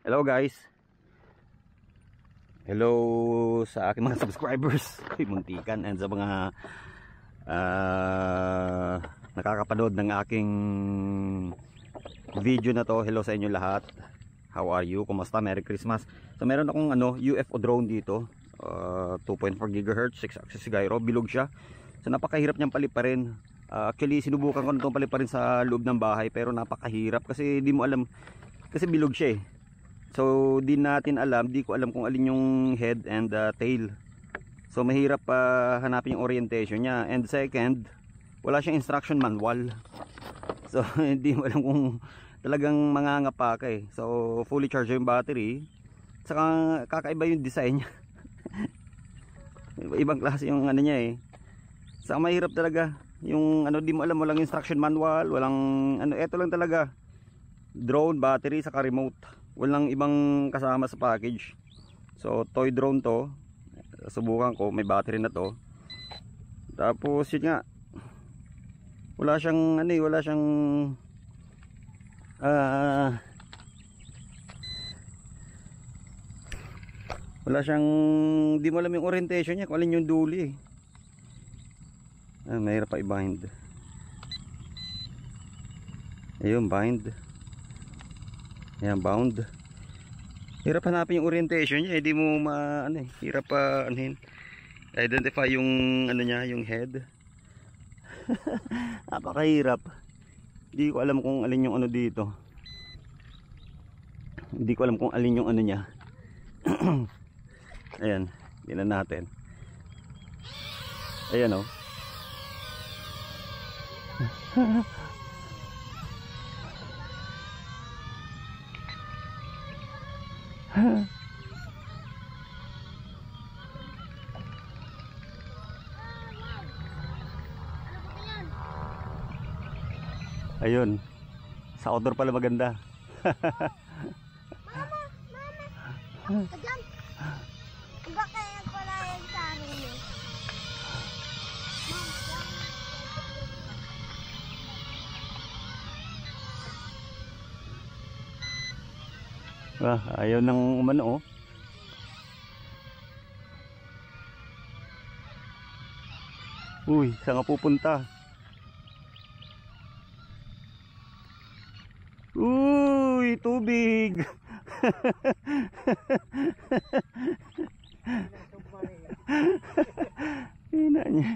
Hello guys. Hello sa aking mga subscribers. Ay, muntikan. And sa mga nakakapanood ng aking video na to. Hello sa inyo lahat. How are you? Kumusta? Merry Christmas. So meron akong UFO drone dito. 2.4 GHz 6 axis gyro. Bilog siya. So napakahirap niyang paliparin. Actually sinubukan ko na itong paliparin sa loob ng bahay, pero napakahirap kasi di mo alam, kasi bilog siya eh. So di ko alam kung alin yung head and tail. So mahirap hanapin yung orientation niya. And second, wala siyang instruction manual. So hindi mo alam kung talagang mangangapa ka eh. So fully charged yung battery. Saka kakaiba yung design niya. Ibang klase yung niya eh. Saka mahirap talaga. Yung di mo alam, walang instruction manual, walang eto lang talaga. Drone, battery, saka remote. Walang ibang kasama sa package. So toy drone to. Subukan ko, may battery na to. Tapos yun nga, wala siyang di mo alam yung orientation niya, kung alin yung duli eh. Mahirap pa i-bind. Ayun, bind. Ayan, bound. Hirap hanapin yung orientation niya, hindi mo hirap pa identify yung niya, yung head. Napakahirap. Hindi ko alam kung alin yung dito. Hindi ko alam kung alin yung niya. Ayan, tingnan natin. Ayan oh. Ayun, sa outdoor pala maganda. Mama, ayan. Iba kaya pala yan sa akin eh. Ayaw nang umano oh. Uy, saan nga pupunta? Uy, tubig. Hina niya.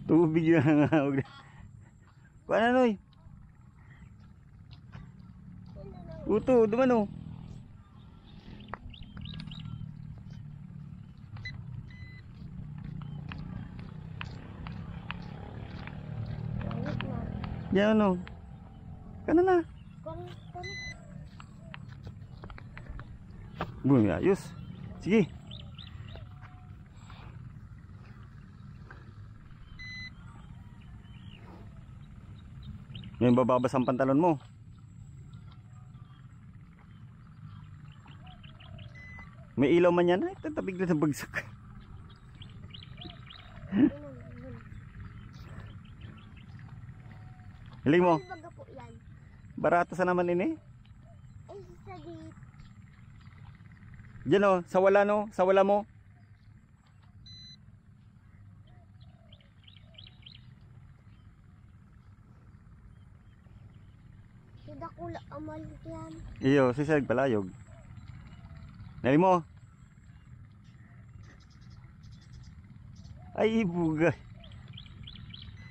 Tubig na nga. Kuha Noy. Uto, dumano. Yan ano. Kana na. Bumi, ayos. Sige. May bababas ang pantalon mo. May ilaw man yan. Ay, tatabig na sa bagsak. Hiling mo. Barato sa naman ini. Ay, sa dito. Diyan o, sa wala no, sa wala mo. Sidakula amal yan. Iyo, sisag palayog. Nali mo. Ay, ibugay.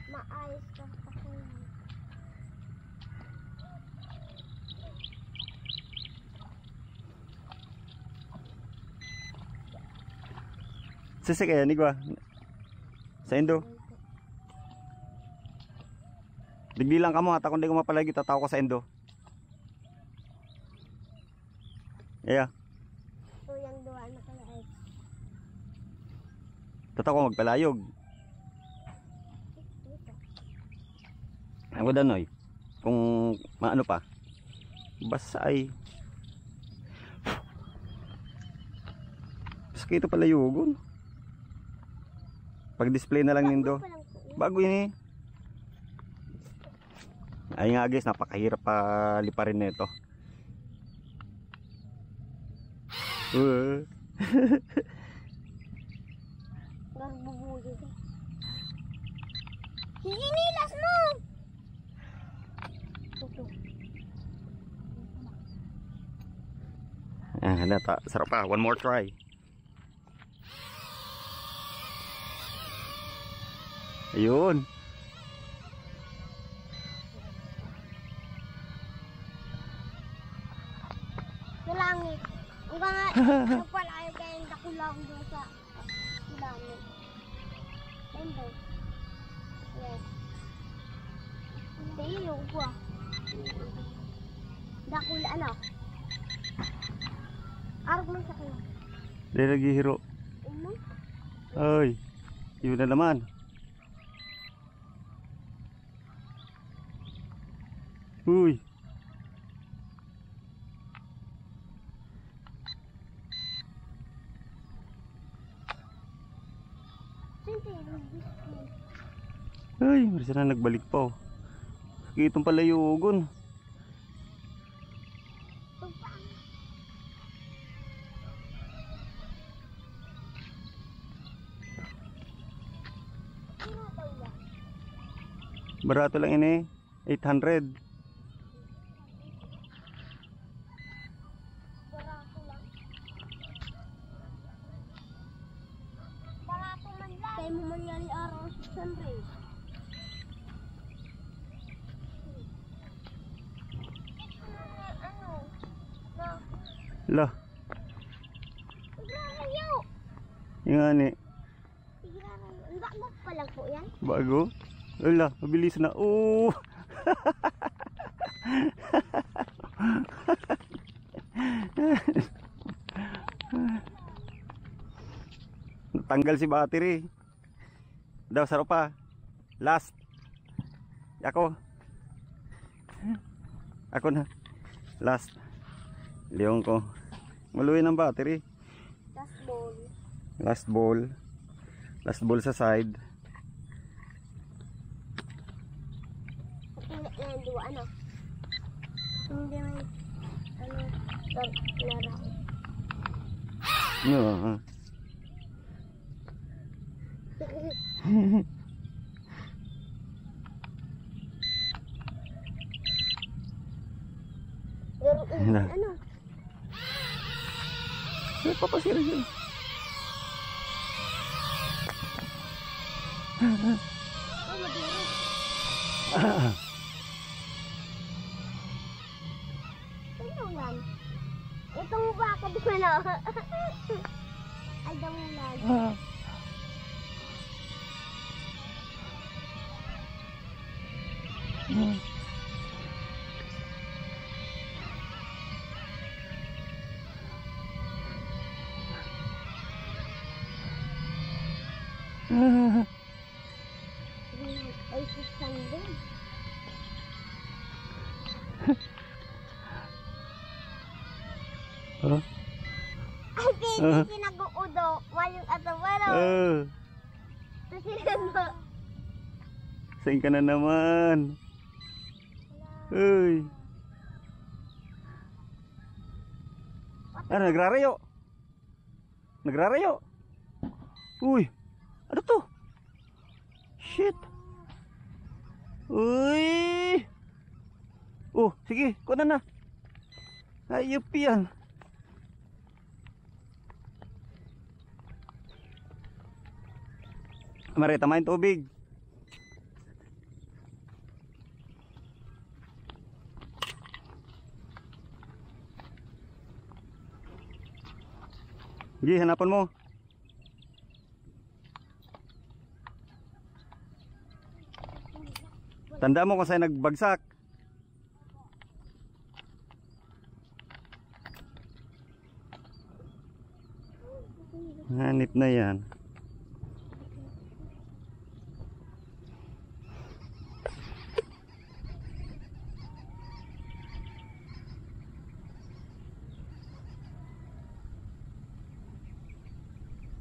Maayos ka ako. Sisig kaya, nigwa. Sa endo. Digdi lang ka mo, hata kung di ko mapalagi, tataw ko sa endo. Yeah. Tuyang duwa na kaya ay. Tataw ko magpalayog. Ang danoy. Kung maano pa. Basta ay. Sakito palayugon. Pag display na lang nindo. Bago yun eh. Ay nga guys, napakahirap liparin nito. Nagbubulo ka. Sinilas mo! Ito. Nata, sarap pa. One more try. Ayun. Sa langit. Ang nga, nagpalayo kayong dakulang doon sa langit. Ayun. Yes. Tayo ko. Dakula ano? Arog man sa kayo. Dahil naghihiro. Ano? Ay. Yun na naman. Uy. Ay, marisa na nagbalik pa oh. Kitong pala yugon. Barato lang ini, 800. Barato lang. Barato man lang. Kaya mo man yan araw 600. Lah, Tigrarayo. yung ani, Tigrarayo. Ang bago pa lang po yan. bago. Ala, mabilis na. Oh. Natanggal si battery. Daw sarap pa. Last. Ako. Ako na. Last. Leon ko. Maluwi ng battery. Last ball. Last ball. Last ball sa side. Yan, dua ano? Hindi may ano, laro. No. Laro Na. ano? Papasira yun. Oh, maduro. Ano yan? Itong baka di ko na. Ay, damulan. Ay, 600. Huh? Ay, baby, kinag-uudo. Walang atawaro. Kasi ano? Saan ka na naman? Uy. Ano, nagrarayo? Nagrarayo? Uy. Ano to? Shit. Uy. Oh, sige, kuha na. Ayop yan. Mari, tamayin tubig. Sige, hanapan mo. Tanda mo kung saan nagbagsak. Hanip na yan.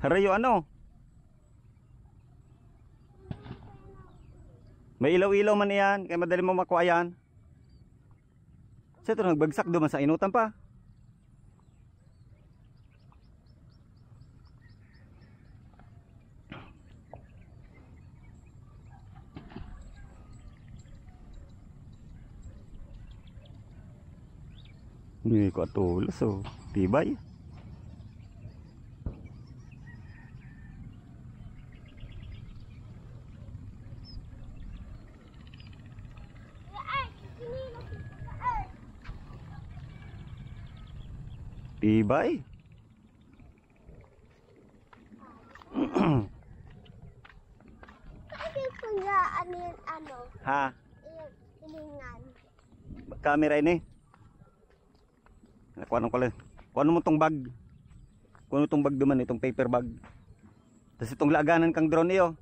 Harayo ano? May ilaw-ilaw man yan, kaya madali mo makuha yan. So ito nagbagsak duman sa inutan pa. Hindi ko atulas oh. Tibay. Tibay. Kasi kuya, ano, Ha? hilingan. Camera ini. Kuha ko lang. Kuha mo tong bag. Kuha mo tong bag duman, itong paper bag. Tapos itong laganan kang drone iyo.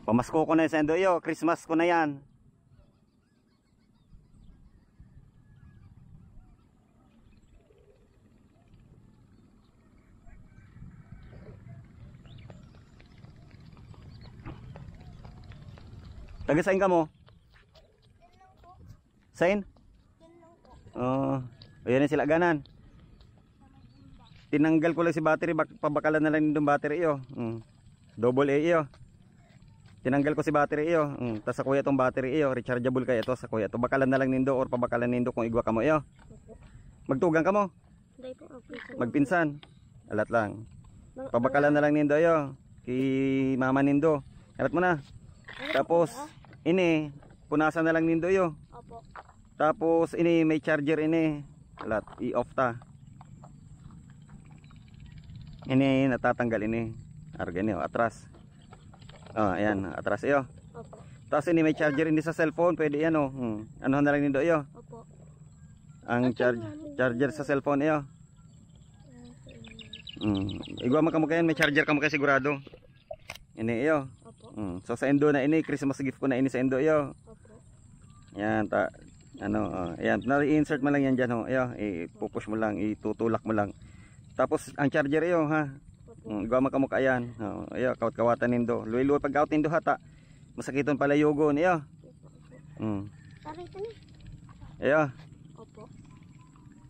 Pamasko ko na yung sendo iyo. Christmas ko na yan. Taga saan ka mo? Sain? Ayan sila ganan. Tinanggal ko lang si battery, pabakalan na lang yung battery iyo. Double A iyo. Tinanggal ko si battery iyo. Tas sa kuya tong battery iyo, rechargeable kay ito sa kuya. To bakalan na lang nindo or pabakalan nindo kung igwa ka mo iyo. Magtugang ka mo. Magpinsan. Alat lang. Pabakalan na lang nindo iyo. Kay mama nindo. Alat mo na. Tapos ini punasan na lang nindo iyo. Opo. Tapos ini may charger ini. Alat i-off ta. Ini natatanggal ini. Arga niyo atras. Ayan, atras iyo. Opo. Tapos ini may charger ini sa cellphone, pwede yan oh. Ano na lang nindo iyo? Opo. Ang charger sa cellphone iyo. Igwa man kamo kayan, may charger kamo kay sigurado. Ini iyo. Opo. So sa endo na ini, Christmas gift ko na ini sa endo iyo. Opo. Yan ayan, na-insert mo lang yan diyan oh. Iyo, ipupush mo lang, itutulak mo lang. Tapos ang charger iyo ha. Igwa man kamo kayan. Iyo, kawat-kawatan nindo. Luwi-luwi pag out nindo hata. Masakiton pala yugon iyo. Taray ka na. Iyo. Opo.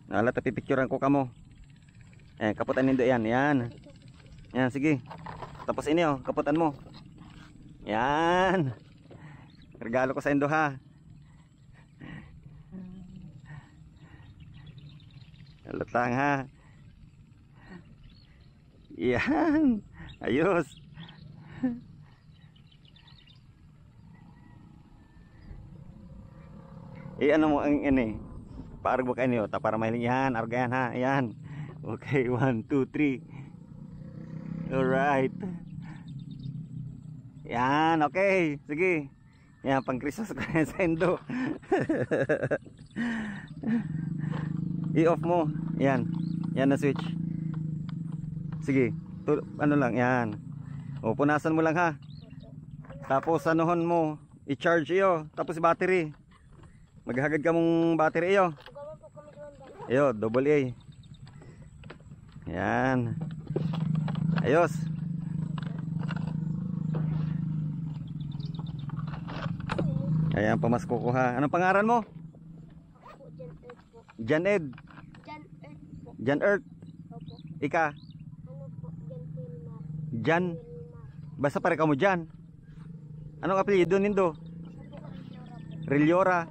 Nala pipicturean ko kamo. Kaputan nindo yan. Yan, sige. Tapos ini oh, kaputan mo. Yan. Regalo ko sa indo ha. Alat lang ha. Yan. Ayos. Ano mo ang ini? Paarag mo kayo niyo. Para mahiling yan. Arga yan ha. Yan. Okay. 1, 2, 3. Alright. Yan. Okay. Sige. Yan. Pang Christmas ko na sa indo. I-off mo. Yan. Yan na switch. Sige. Ano lang. Yan. Punasan mo lang ha. Tapos anuhon mo. I-charge iyo. Tapos battery. Maghagad ka mong battery iyo. Iyo. Double A. Yan. Ayos. Ayan, pamasko ko ha. Anong pangaran mo? Jan Ed. Jan Earth. Opo. Ika. Ano po? Jan. Basta pare ka mo Jan. Anong apelyido nindo? Reliora.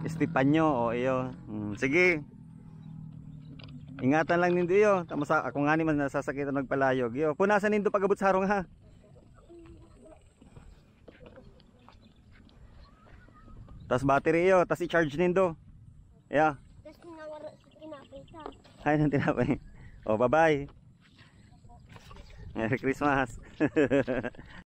Estepanyo. O iyo. Sige. Ingatan lang nindo iyo. Tamo sa ako nga ni man nasasakitan magpalayog. Iyo. Punasan nindo pagabot sa harong ha. Tas battery iyo, tas i-charge nindo. Yeah. Tapos pinangaro sa tinapay ka. Ay, nang tinapay. Oh, bye-bye. Merry Christmas.